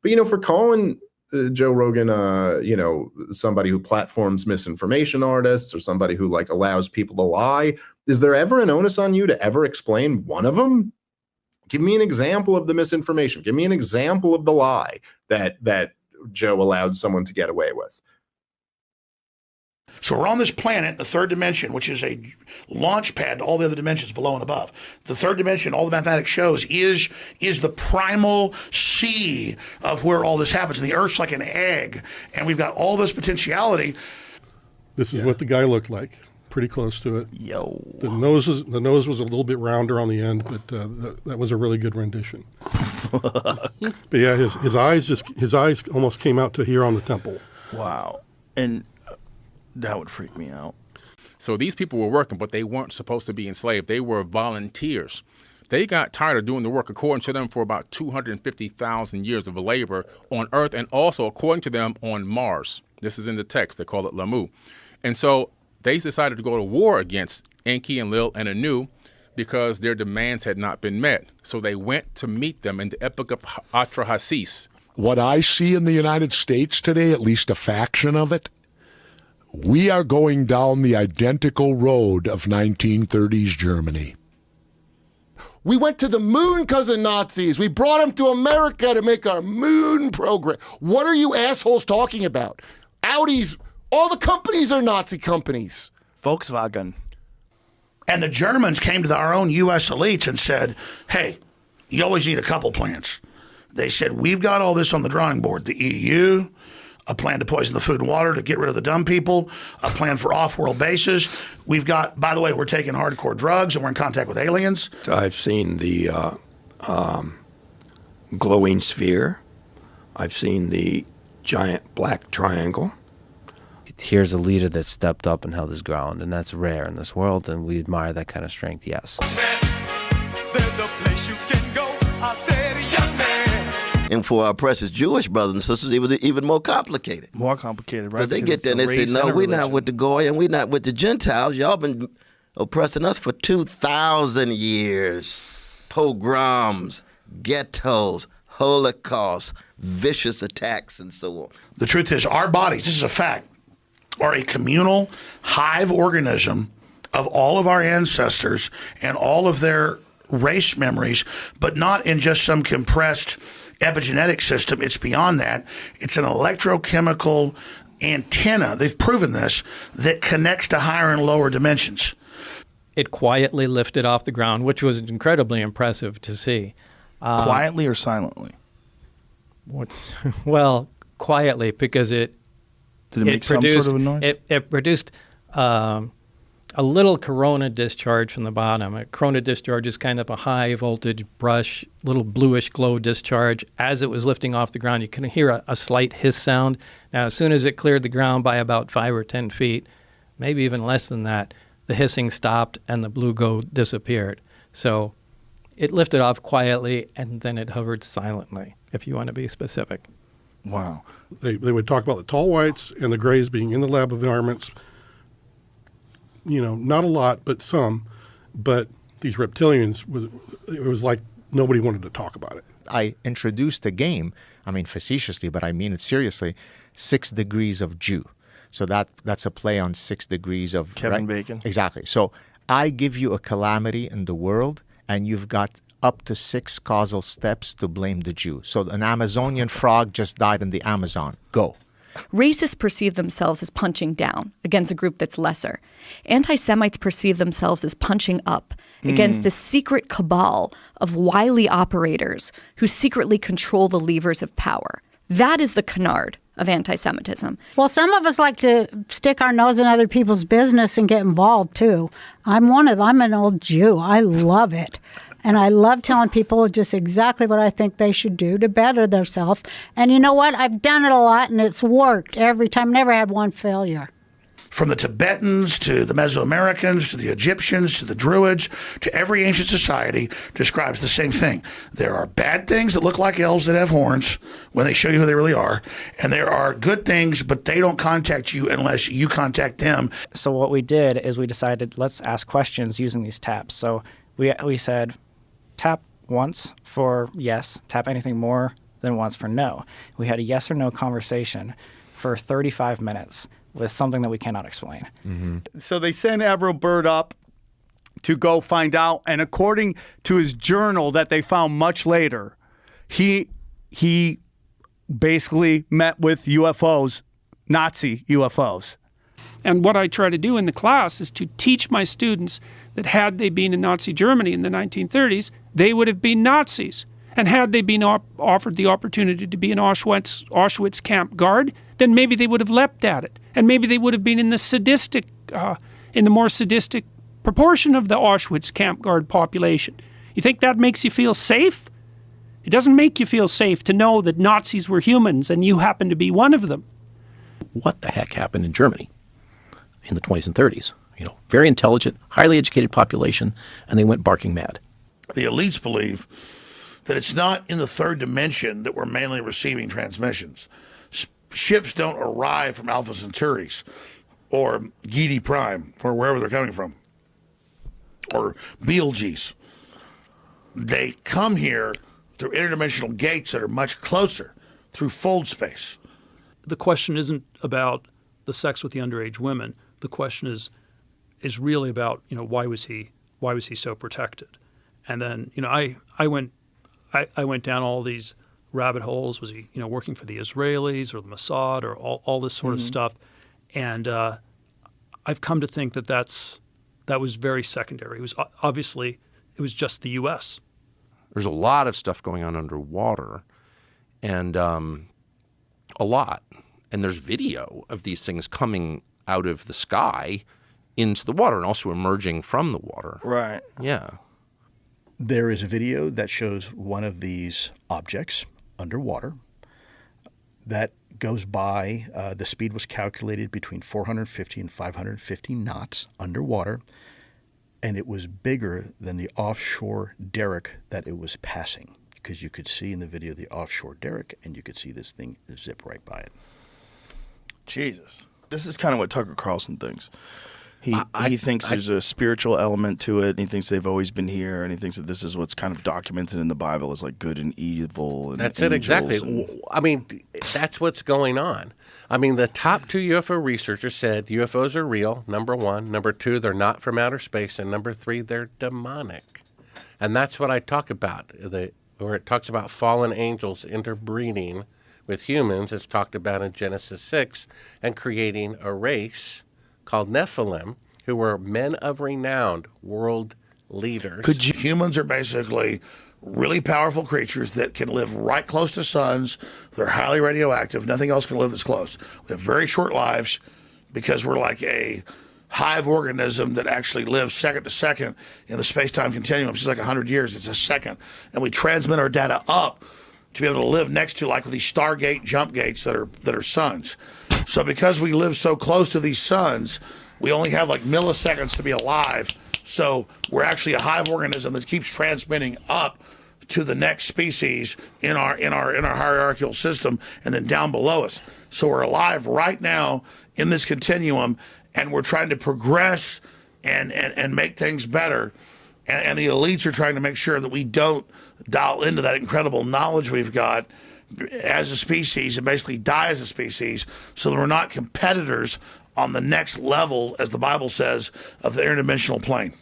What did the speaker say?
But, you know, for calling Joe Rogan, you know, somebody who platforms misinformation artists or somebody who like allows people to lie, is there ever an onus on you to ever explain one of them? Give me an example of the misinformation. Give me an example of the lie that Joe allowed someone to get away with. So we're on this planet, the third dimension, which is a launch pad to all the other dimensions below and above. The third dimension, all the mathematics shows, is the primal sea of where all this happens. And the Earth's like an egg, and we've got all this potentiality. This is what the guy looked like. Pretty close to it. Yo. The nose was a little bit rounder on the end, but that was a really good rendition. But yeah, his eyes almost came out to here on the temple. Wow. And that would freak me out. So these people were working, but they weren't supposed to be enslaved. They were volunteers. They got tired of doing the work, according to them, for about 250,000 years of labor on Earth, and also, according to them, on Mars. This is in the text. They call it Lamu. And so they decided to go to war against Enki and Lil and Anu because their demands had not been met. So they went to meet them in the Epic of Atrahasis. What I see in the United States today, at least a faction of it, we are going down the identical road of 1930s Germany. We went to the moon because of Nazis. We brought them to America to make our moon program. What are you assholes talking about? Audis, all the companies are Nazi companies. Volkswagen. And the Germans came to our own U.S. elites and said, hey, you always need a couple plans. They said, we've got all this on the drawing board. The EU, a plan to poison the food and water to get rid of the dumb people, a plan for off-world bases. We've got, by the way, we're taking hardcore drugs and we're in contact with aliens. I've seen the glowing sphere. I've seen the giant black triangle. Here's a leader that stepped up and held his ground, and that's rare in this world, and we admire that kind of strength, yes. There's a place you can go, I said, young man. And for our precious Jewish brothers and sisters, it was even more complicated. More complicated, right? Because they get there and they say, no, we're not with the Goy and we're not with the Gentiles. Y'all been oppressing us for 2,000 years. Pogroms, ghettos, Holocaust, vicious attacks, and so on. The truth is, our bodies, this is a fact, are a communal hive organism of all of our ancestors and all of their race memories, but not in just some compressed epigenetic system. It's beyond that. It's an electrochemical antenna, they've proven this, that connects to higher and lower dimensions. It quietly lifted off the ground, which was incredibly impressive to see. Quietly or silently? Well, quietly, because it Did it make some sort of a noise? It produced a little corona discharge from the bottom. A corona discharge is kind of a high voltage brush, little bluish glow discharge. As it was lifting off the ground, you can hear a slight hiss sound. Now, as soon as it cleared the ground by about 5 or 10 feet, maybe even less than that, the hissing stopped and the blue glow disappeared. So it lifted off quietly and then it hovered silently, if you want to be specific. Wow. They would talk about the tall whites and the grays being in the lab environments. You know, not a lot, but some. But these reptilians, it was like nobody wanted to talk about it. I introduced a game, I mean facetiously, but I mean it seriously, 6 Degrees of Jew. So that's a play on 6 degrees of... Kevin right? Bacon. Exactly. So I give you a calamity in the world, and you've got up to 6 causal steps to blame the Jew. So an Amazonian frog just died in the Amazon. Go. Racists perceive themselves as punching down against a group that's lesser. Anti-Semites perceive themselves as punching up against the secret cabal of wily operators who secretly control the levers of power. That is the canard of anti-Semitism. Well, some of us like to stick our nose in other people's business and get involved, too. I'm an old Jew. I love it. And I love telling people just exactly what I think they should do to better themselves. And you know what? I've done it a lot, and it's worked every time. Never had one failure. From the Tibetans to the Mesoamericans to the Egyptians to the Druids to every ancient society describes the same thing. There are bad things that look like elves that have horns when they show you who they really are. And there are good things, but they don't contact you unless you contact them. So what we did is we decided, let's ask questions using these taps. So we said, tap once for yes, tap anything more, than once for no. We had a yes or no conversation for 35 minutes with something that we cannot explain. So they send Averill Byrd up to go find out, and according to his journal that they found much later, he basically met with UFOs, Nazi UFOs. And what I try to do in the class is to teach my students that had they been in Nazi Germany in the 1930s, they would have been Nazis. And had they been offered the opportunity to be an Auschwitz camp guard, then maybe they would have leapt at it. And maybe they would have been in the more sadistic proportion of the Auschwitz camp guard population. You think that makes you feel safe? It doesn't make you feel safe to know that Nazis were humans and you happen to be one of them. What the heck happened in Germany in the 20s and 30s? Very intelligent, highly educated population, and they went barking mad. The elites believe that it's not in the third dimension that we're mainly receiving transmissions. Ships don't arrive from Alpha Centauris or Giedi Prime or wherever they're coming from, or Betelgeuse. They come here through interdimensional gates that are much closer, through fold space. The question isn't about the sex with the underage women. The question is really about, why was he so protected? And then, I went down all these rabbit holes. Was he, working for the Israelis or the Mossad or all this sort of stuff? And I've come to think that was very secondary. It was obviously, it was just the U.S. There's a lot of stuff going on underwater, and a lot. And there's video of these things coming out of the sky into the water and also emerging from the water. Right. Yeah. There is a video that shows one of these objects underwater that goes by. The speed was calculated between 450 and 550 knots underwater, and it was bigger than the offshore derrick that it was passing, because you could see in the video the offshore derrick, and you could see this thing zip right by it. Jesus. This is kind of what Tucker Carlson thinks. He thinks there's a spiritual element to it, and he thinks they've always been here, and he thinks that this is what's kind of documented in the Bible as like good and evil. And that's it, exactly. I mean, that's what's going on. I mean, the top two UFO researchers said UFOs are real, number one. Number two, they're not from outer space. And number three, they're demonic. And that's what I talk about, where it talks about fallen angels interbreeding with humans. It's talked about in Genesis 6 and creating a race called Nephilim, who were men of renown, world leaders. Humans are basically really powerful creatures that can live right close to suns. They're highly radioactive. Nothing else can live this close. We have very short lives because we're like a hive organism that actually lives second to second in the space-time continuum. It's like 100 years. It's a second. And we transmit our data up to be able to live next to, like with these Stargate jump gates that are suns. So because we live so close to these suns, we only have like milliseconds to be alive. So we're actually a hive organism that keeps transmitting up to the next species in our hierarchical system and then down below us. So we're alive right now in this continuum, and we're trying to progress and make things better. And the elites are trying to make sure that we don't dial into that incredible knowledge we've got as a species and basically die as a species, so that we're not competitors on the next level, as the Bible says, of the interdimensional plane.